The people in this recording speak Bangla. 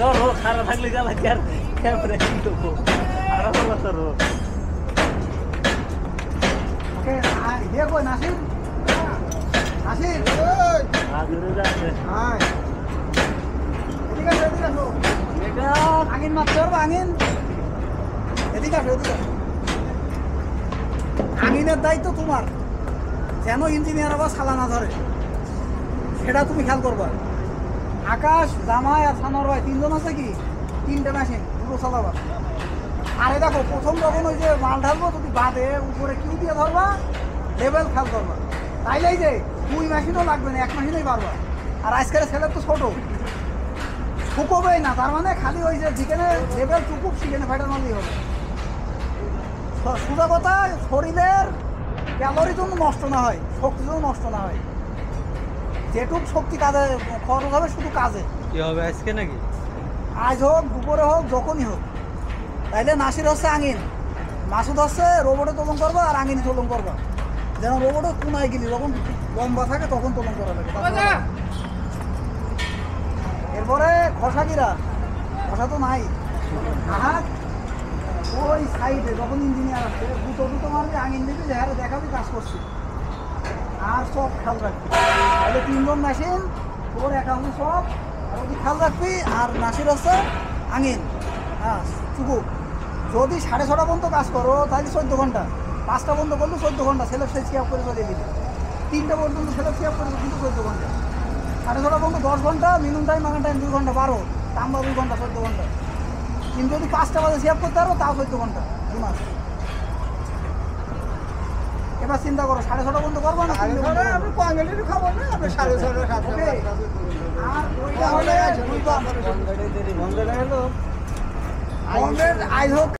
ধরো খারাপ থাকলে গেল কি আর ক্যামেরা কি দেবো আরো ধরো ওকে দেখো নাসির নাসির আদরে যাচ্ছে হ্যাঁ এদিকে আসো এদিকে আসো এটা আঙিন মারতে পারবো আঙিন এদিকে আসো এদিকে আসো আঙিনের দায়িত্ব তোমার যেন ইঞ্জিনিয়ার আবার সালা না ধরে সেটা তুমি খেয়াল করবা আকাশ জামাই আর সানোয়ার ভাই তিনজন আছে কি তিনটে মেশিন দুটো চালাবা আরে দেখো প্রথম যখন ওই যে মাল ঢালবো তুমি বাদে উপরে কিউ দিয়ে ধরবা লেভেল খেয়াল করবা তাইলেই যে দুই মেশিনও লাগবে না এক মেশিনেই পারবা আর আজকের ছেলের তো ছোটো শুকোবেই না তার মানে খালি ওই যে চিকেনে লেভেল টুকুক চিকেনে ফাইটার মারলেই হবে সোজা কথা শরীরের ক্যালোরি যেন নষ্ট না হয় শক্তি যেন নষ্ট না হয় যেটুক শক্তি কাজে খরচ হবে শুধু কাজে কি হবে আজকে নাকি আজ হোক দুপুরে হোক যখনই হোক তাইলে নাসির হচ্ছে আঙিন মাসুদ হচ্ছে রোবটে তোলন করবা আর আঙিন তোলন করবা যেন রোবটে কোনায় গেলি যখন লম্বা থাকে তখন তোলন করা লাগে এরপরে ঘষাকিরা ঘষা তো নাই হাত ওই সাইডে যখন ইঞ্জিনিয়ার আসছে দুটো দুটো মারবি আঙিন দিবি যে হ্যাঁ দেখাবি কাজ করছি আর সব খেয়াল রাখবি তাহলে তিনজন মেশিন তোর একাউন্ট সব আর ওই খেয়াল রাখবি আর নাসির হচ্ছে আঙিন হ্যাঁ চুকু যদি 6:30 পর্যন্ত কাজ করো তাহলে 14 ঘন্টা 5টা বন্ধ করলে 14 ঘন্টা সেলফ সাইজ আপ করে চলে দিবি 3টা পর্যন্ত সেলফ আপ করে কিন্তু 14 ঘন্টা 6:30 পর্যন্ত 10 ঘন্টা মিনিমাম টাইম আগান টাইম 2 ঘন্টা 12 তাম্বা 2 ঘন্টা 14 ঘন্টা কিন্তু যদি 5টা বাজে সেভ করতে পারো তাও 14 ঘন্টা 2 মাস এবার চিন্তা করো 6:30 পর্যন্ত করবো না আমি কোয়াঙ্গেলির খবর না আমি 6:30 খাবো আর ওইটা হলে 2 বার বন্ধ হয়ে গেল আইজ হোক